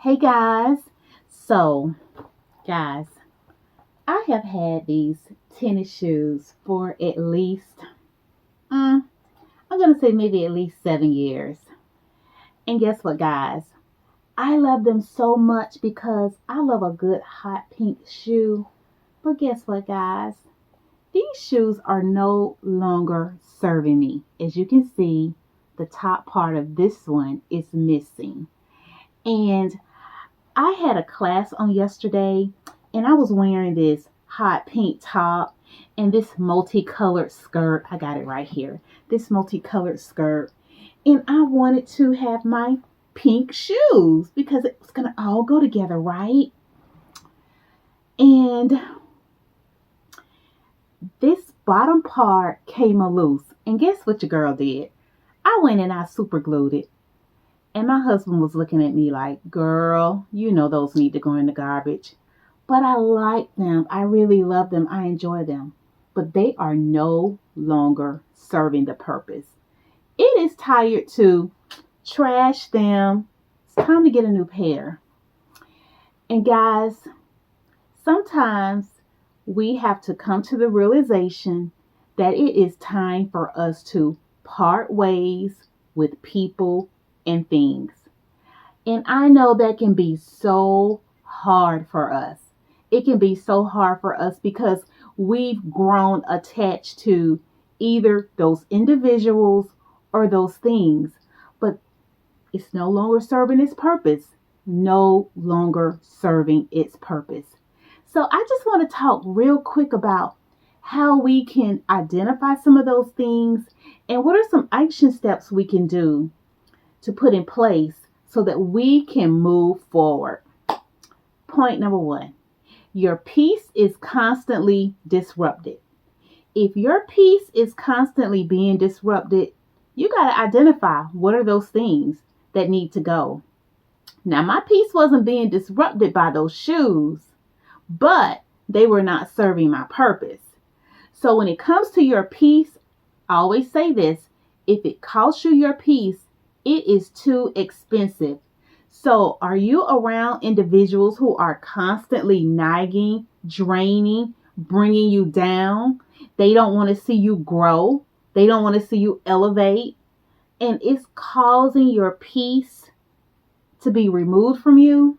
Hey guys, so guys, I have had these tennis shoes for at least, I'm gonna say maybe at least 7 years. And guess what, guys? I love them so much because I love a good hot pink shoe. But guess what, guys? These shoes are no longer serving me. As you can see, the top part of this one is missing. And I had a class on yesterday and I was wearing this hot pink top and this multicolored skirt. I got it right here. This multicolored skirt. And I wanted to have my pink shoes because it was going to all go together, right? And this bottom part came loose. And guess what your girl did? I went and I super glued it. And my husband was looking at me like, girl, you know those need to go in the garbage. But I like them. I really love them. I enjoy them. But they are no longer serving the purpose. It is tired to trash them. It's time to get a new pair. And guys, sometimes we have to come to the realization that it is time for us to part ways with people and things. And I know that can be so hard for us. It can be so hard for us because we've grown attached to either those individuals or those things, but it's no longer serving its purpose. No longer serving its purpose. So I just want to talk real quick about how we can identify some of those things and what are some action steps we can do to put in place so that we can move forward. Point number one, your peace is constantly disrupted. If your peace is constantly being disrupted, you got to identify what are those things that need to go. Now, my peace wasn't being disrupted by those shoes, but they were not serving my purpose. So when it comes to your peace, I always say this, if it costs you your peace, it is too expensive. So are you around individuals who are constantly nagging, draining, bringing you down? They don't want to see you grow. They don't want to see you elevate. And it's causing your peace to be removed from you.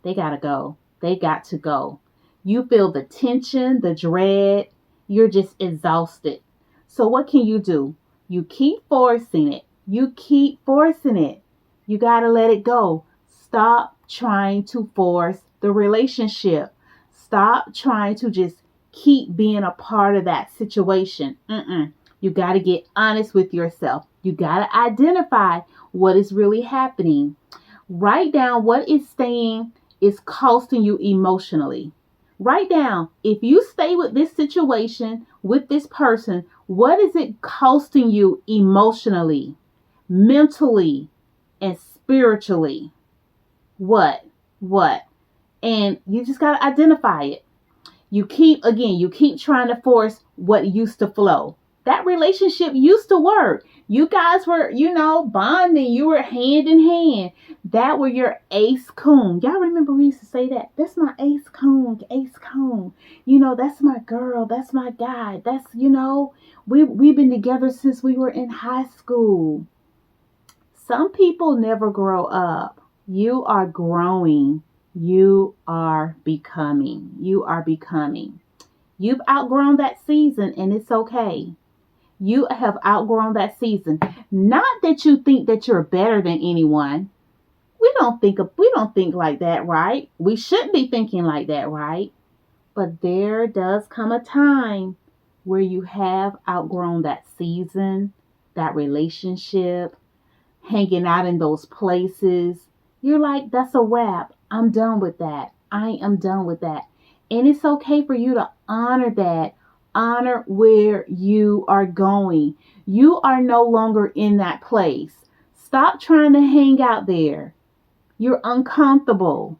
They got to go. They got to go. You feel the tension, the dread. You're just exhausted. So what can you do? You keep forcing it. You keep forcing it. You got to let it go. Stop trying to force the relationship. Stop trying to just keep being a part of that situation. You got to get honest with yourself. You got to identify what is really happening. Write down what is costing you emotionally. Write down, if you stay with this situation, with this person, what is it costing you emotionally, mentally, and spiritually? What? And you just got to identify it. You keep trying to force what used to flow. That relationship used to work. You guys were, bonding. You were hand in hand. That were your ace coon. Y'all remember we used to say that? That's my ace coon, ace coon. That's my girl. That's my guy. That's, we've been together since we were in high school. Some people never grow up. You are growing. You are becoming. You are becoming. You've outgrown that season and it's okay. You have outgrown that season. Not that you think that you're better than anyone. We don't think like that, right? We shouldn't be thinking like that, right? But there does come a time where you have outgrown that season, that relationship, hanging out in those places. You're like, that's a wrap. I'm done with that. I am done with that. And it's okay for you to honor that. Honor where you are going. You are no longer in that place. Stop trying to hang out there. You're uncomfortable.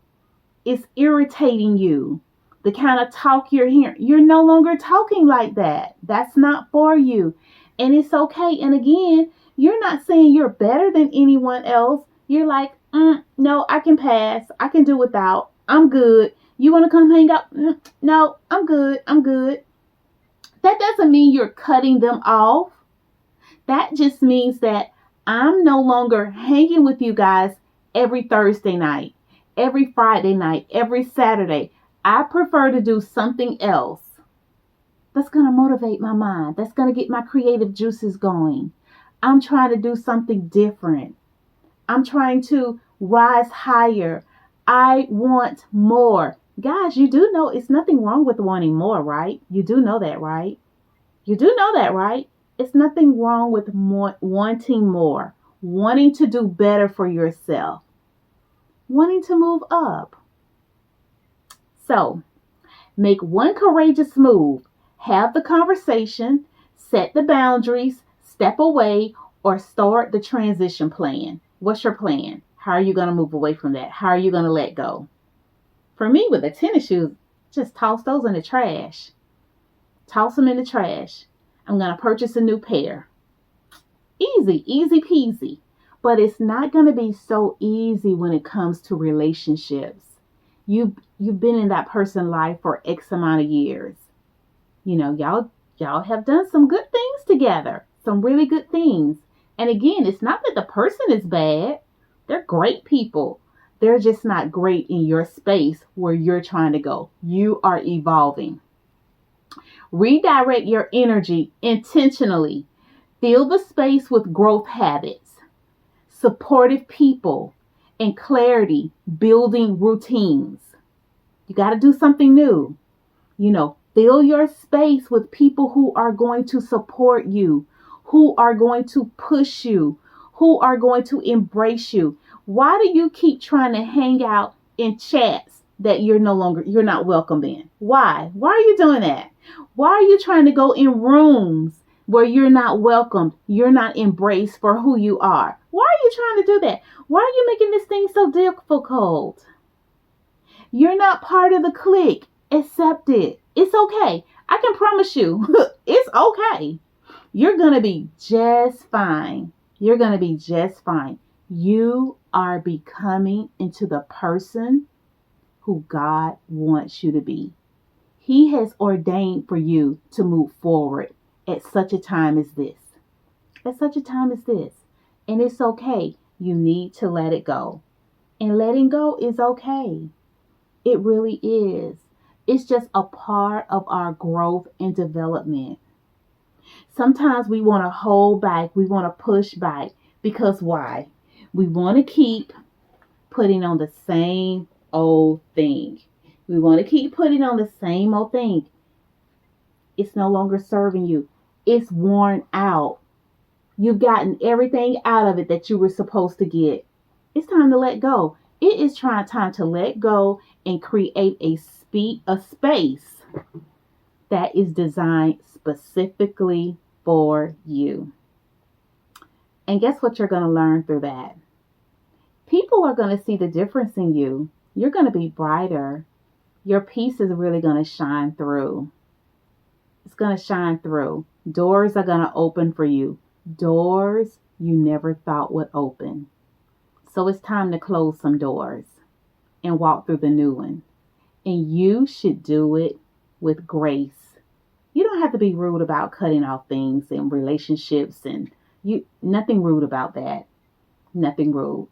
It's irritating you. The kind of talk you're hearing, you're no longer talking like that. That's not for you. And it's okay. And again, you're not saying you're better than anyone else. You're like, No, I can pass. I can do without. I'm good. You want to come hang out? No, I'm good. I'm good. That doesn't mean you're cutting them off. That just means that I'm no longer hanging with you guys every Thursday night, every Friday night, every Saturday. I prefer to do something else that's going to motivate my mind, that's going to get my creative juices going. I'm trying to do something different. I'm trying to rise higher. I want more. Guys, you do know it's nothing wrong with wanting more, right? You do know that, right? You do know that, right? It's nothing wrong with wanting more, wanting to do better for yourself, wanting to move up. So, make one courageous move. Have the conversation, set the boundaries, step away, or start the transition plan. What's your plan? How are you going to move away from that? How are you going to let go? For me, with the tennis shoes, just toss those in the trash. Toss them in the trash. I'm going to purchase a new pair. Easy, easy peasy. But it's not going to be so easy when it comes to relationships. You've been in that person's life for X amount of years. You know, y'all have done some good things together. Some really good things. And again, it's not that the person is bad. They're great people. They're just not great in your space where you're trying to go. You are evolving. Redirect your energy intentionally. Fill the space with growth habits, supportive people, and clarity, building routines. You got to do something new. Fill your space with people who are going to support you, who are going to push you, who are going to embrace you. Why do you keep trying to hang out in chats that you're not welcome in? Why? Why are you doing that? Why are you trying to go in rooms where you're not welcomed, you're not embraced for who you are? Why are you trying to do that? Why are you making this thing so difficult? You're not part of the clique. Accept it. It's okay. I can promise you, it's okay. You're going to be just fine. You're going to be just fine. You are becoming into the person who God wants you to be. He has ordained for you to move forward at such a time as this. At such a time as this. And it's okay. You need to let it go. And letting go is okay. It really is. It's just a part of our growth and development. Sometimes we want to hold back. We want to push back. Because why? We want to keep putting on the same old thing. We want to keep putting on the same old thing. It's no longer serving you. It's worn out. You've gotten everything out of it that you were supposed to get. It's time to let go. It is time to let go and create a space that is designed specifically for you. And guess what you're going to learn through that? People are going to see the difference in you. You're going to be brighter. Your peace is really going to shine through. It's going to shine through. Doors are going to open for you. Doors you never thought would open. So it's time to close some doors and walk through the new one. And you should do it with grace. You don't have to be rude about cutting off things and relationships and nothing rude about that. Nothing rude.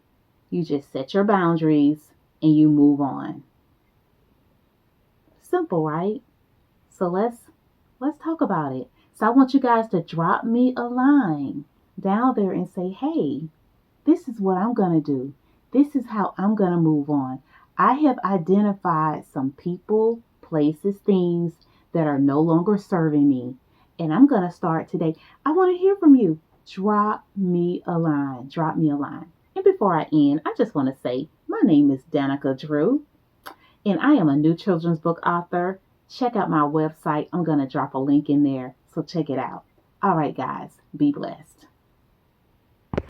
You just set your boundaries and you move on. Simple, right? So let's talk about it. So I want you guys to drop me a line down there and say, hey, this is what I'm going to do. This is how I'm going to move on. I have identified some people, places, things that are no longer serving me. And I'm going to start today. I want to hear from you. Drop me a line. Drop me a line. And before I end, I just want to say my name is Danica Drew. And I am a new children's book author. Check out my website. I'm going to drop a link in there. So check it out. All right, guys. Be blessed.